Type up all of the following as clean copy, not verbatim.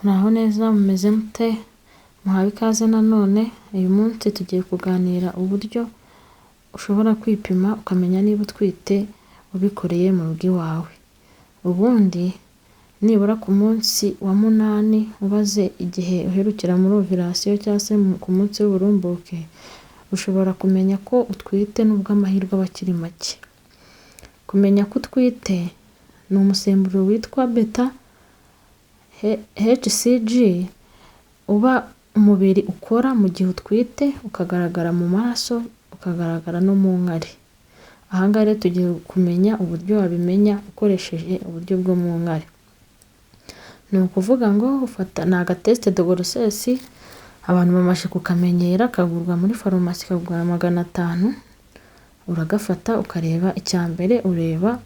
Muraho neza mumeze mute? Muhawe ikaze nanone. Uyu munsi tugiye kuganira uburyo ushobora kwipima ukamenya niba utwite ubikoreye mu rugo iwawe. Ubundi nibura ku munsi wa 8 ubaze igihe uherukira muri ovulation cyangwa se ku munsi w'uburumbuke, ushobora kumenya ko utwite nubwo amahirwe abakiri make. Kumenya ko utwite ni umusemburo witwa beta HCG uba umubiri ukora mu gihe utwite, ukagaragara mu maraso, ukagaragara no mu nkari. Aha ngaha rero tugiye kumenya uburyo wabimenya ukoresheje uburyo bwo mu nkari. Ni ukuvuga ngo ufata ni agateste de grossesse abantu bamaze kukamenyera, kagurwa muri farumasi kagura 500. Uragafata ukareba icyambere, ureba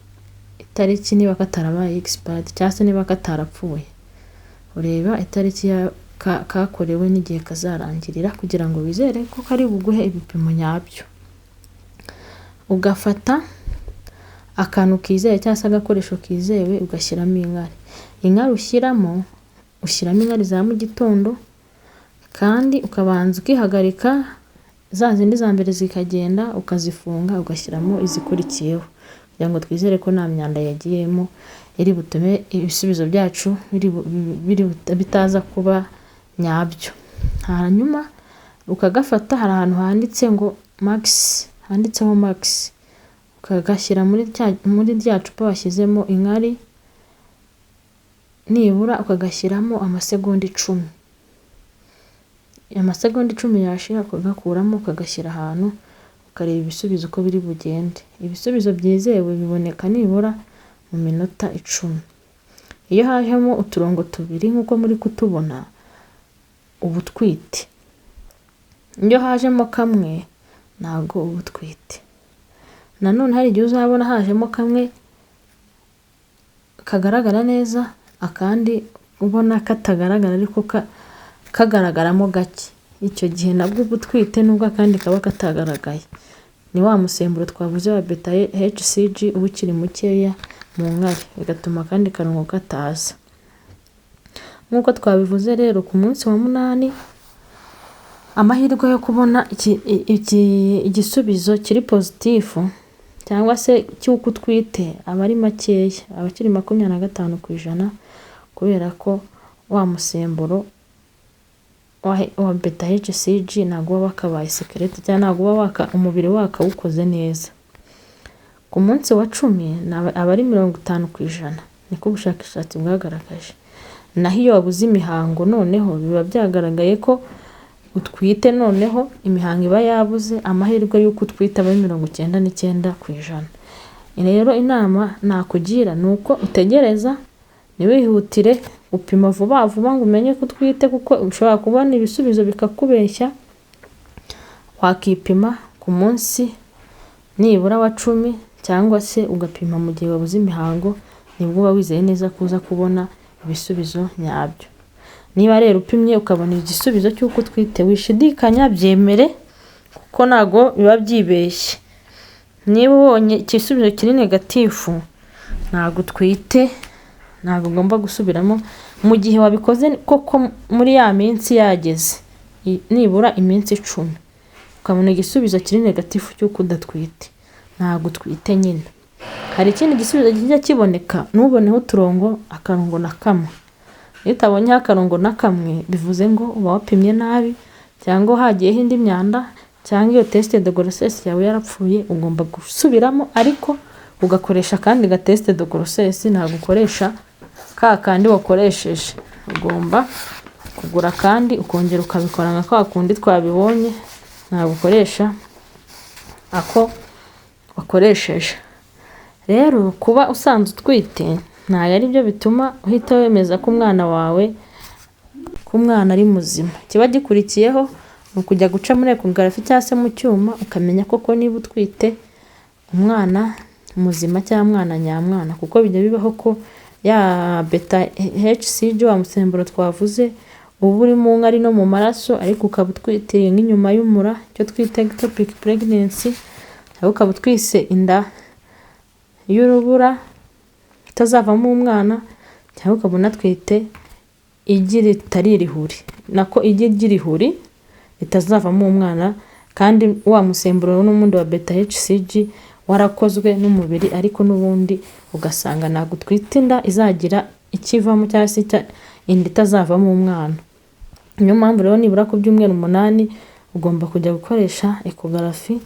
itariki niba katarabaye expired cyangwa se niba katarapfuye. Ureba itariki kakorewe n'igihe kazarangirira kugira ngo wizere ko kari buguhe ibipimo nyabyo. Ugafata akantu kizeye cyangwa se agakoresho kizewe ugashyiramo inkari. Inkari ushyiramo inkari za mu gitondo, kandi ukabanza ukihagarika za zindi za mbere zikagenda, ukazifunga ugashyiramo izikurikiyeho kugira ngo twizere ko nta myanda yagiyemo iri butume ibisubizo byacu bitaza kuba nyabyo. Hanyuma ukagafata, hari ahantu handitse ngo max, handitseho max, ukagashyira muri rya cupa washyizemo inkari, nibura ukagashyiramo amasegonda 10. Amasegonda 10 yashira ukagakuramo ukagashyira ahantu, ukareba ibisubizo uko biri bugende. Ibisubizo byizewe biboneka nibura mu minota 10. Iyo hajemo uturongo tubiri nk'uko muri kutubona ubu twite, iyo hajemo kamwe ntago ubu twite. Nanone hari igihe uzabona hajemo kamwe kagaragara neza, akandi ubona katagaragara ariko kagaragaramo gake. Icyo gihe nabwo ubu twite nubwo kandi kaba katagaragaye. Ni wa musemburo twavuze wa beta HCG uba ukiri mukeya mu nkari, bigatuma kandi karongo kataza. Nk'uko twabivuze rero, ku munsi wa 8 amahirwe yo kubona igisubizo kiri positifu cyangwa se cy'uko utwite aba ari makeya, abakiri 25%, kubera ko wa musemburo wa beta HCG ntabwo waba wakabaye secret cyangwa ntabwo waba umubiri wakawukoze neza. Ku munsi wa 10 aba ari 50%, niko ubushakashatsi bwagaragaje. Naho iyo wabuze imihango noneho biba byagaragaye ko utwite, noneho imihango iba yabuze, amahirwe y'uko utwite aba 99%. Rero inama nakugira ni uko utegereza, niwihutire upima vuba vuba ngo umenye ko utwite, kuko ushobora kubona ibisubizo bikakubeshya. Wakipima ku munsi nibura wa 10 cyangwa se ugapima mu gihe wabuze imihango, nibwo uba wizeye neza kuza kubona ibisubizo nyabyo. Niba rero upimye ukabona igisubizo cy'uko utwite, wishidikanya, byemere, kuko nago biba byibeshye. Niba ubonye igisubizo kiri negatifu, ntago utwite, ntago ugomba gusubiramo. Mu gihe wabikoze koko muri ya minsi yageze, nibura iminsi 10, ukabona igisubizo kiri negatifu cy'uko udatwite, ntago utwite nyine. Hari ikindi gisubizo kijya kiboneka, nuboneho uturongo akarongo na kamwe. Iyo utabonye akarongo na kamwe, bivuze ngo uba wapimye nabi, cyangwa hagiyeho indi myanda, cyangwa iyo teste de grossesse yawe yarapfuye. Ugomba gusubiramo, ariko ugakoresha kandi gateste de grossesse, ntabwo ukoresha kandi wakoresheje. Ugomba kugura kandi ukongera ukabikora nka kwa kundi twabibonye, ntabwo ukoresha ako wakoresheje. Rero kuba usanzwe utwite ntabwo ari byo bituma uhita wemeza ko umwana wawe ari muzima. Kiba gikurikiyeho ni ukujya guca muri ecography cyangwa se mu cyuma, ukamenya koko niba utwite umwana muzima cyangwa umwana nyamwana. Kuko bijya bibaho ko ya beta HCG wa musemburo twavuze uba uri mu nkari no mu maraso, ariko ukaba utwite nk'inyuma y'umura, cyo twita ectopic pregnancy, cyangwa ukaba utwise inda y'urubura itazavamo umwana, cyangwa ukabona twite igi ritari irihuri, nako igi ry'irihuri ritazavamo umwana, kandi wa musemburo n'umundi wa beta HCG warakozwe n'umubiri, ariko n'ubundi ugasanga ntabwo utwite inda izagira ikivamo cyangwa se inda itazavamo umwana. Niyo mpamvu rero nibura ku byumweru 8 ugomba kujya gukoresha ecography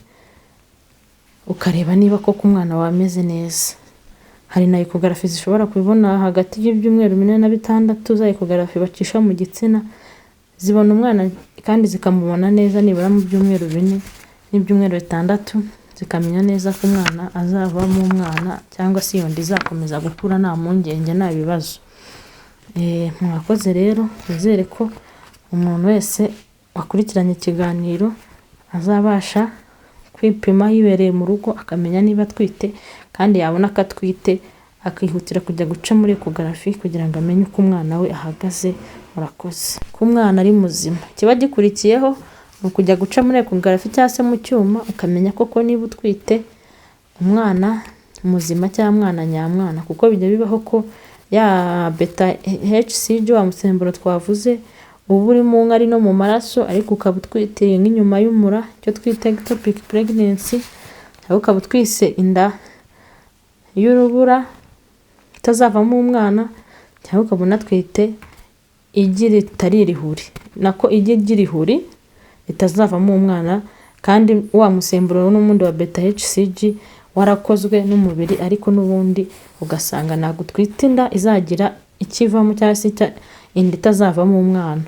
ukareba niba koko umwana wameze neza. Hari na ecography zishobora kubibona hagati y'ibyumweru 4 na 6 za ecography bacisha mu gitsina, zibona umwana kandi zikamubona neza nibura mu byumweru 4 n'ibyumweru 6, zikamenya neza ko umwana azavamo umwana cyangwa se iyo nda izakomeza gukura nta mpungenge nta bibazo. Mwakoze rero, nizere ko umuntu wese wakurikiranye ikiganiro azabasha kwipima yibereye mu rugo akamenya niba atwite, kandi yabona ko atwite akihutira kujya guca muri ecography kugira ngo amenye uko umwana we ahagaze. Murakoze. Ko umwana ari muzima, kiba gikurikiyeho ni ukujya guca muri ecography cyangwa se mu cyuma ukamenya koko niba utwite umwana muzima cyangwa umwana nyamwana, kuko bijya bibaho ko ya beta HCG wa musemburo twavuze uba uri mu nka ari no mu maraso, ariko ukaba utwite nk'inyuma y'umura, cyo twita ectopic pregnancy, cyangwa ukaba utwise inda y'urubura itazavamo umwana, cyangwa ukaba unatwite igi ritari irihuri, nako igi ry'irihuri ritazavamo umwana, kandi wa musemburo n'umundi wa beta HCG warakozwe n'umubiri, ariko n'ubundi ugasanga ntabwo utwite inda izagira ikivamo cyangwa se inda itazavamo umwana.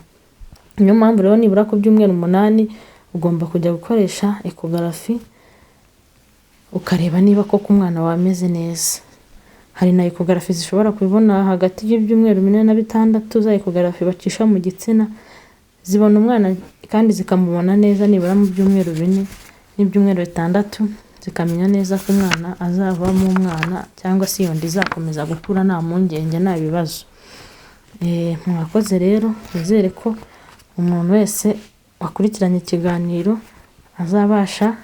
Niyo mpamvu rero nibura ku byumweru 8 ugomba kujya gukoresha ecography ukareba niba koko umwana wameze neza. Hari na ecography zishobora kubibona hagati y'ibyumweru 4 na 6 za ecography bacisha mu gitsina, zibona umwana kandi zikamubona neza nibura mu byumweru 4 n'ibyumweru 6, zikamenya neza ko umwana azavamo umwana cyangwa se iyo nda izakomeza gukura nta mpungenge nta bibazo. Mwakoze rero, nizere ko umuntu wese wakurikiranye ikiganiro azabasha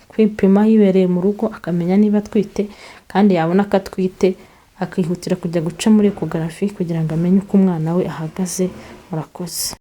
kwipima yibereye mu rugo akamenya niba atwite, kandi yabona ko atwite akihutira kujya guca muri ecography kugira ngo amenye uko umwana we ahagaze. Murakoze.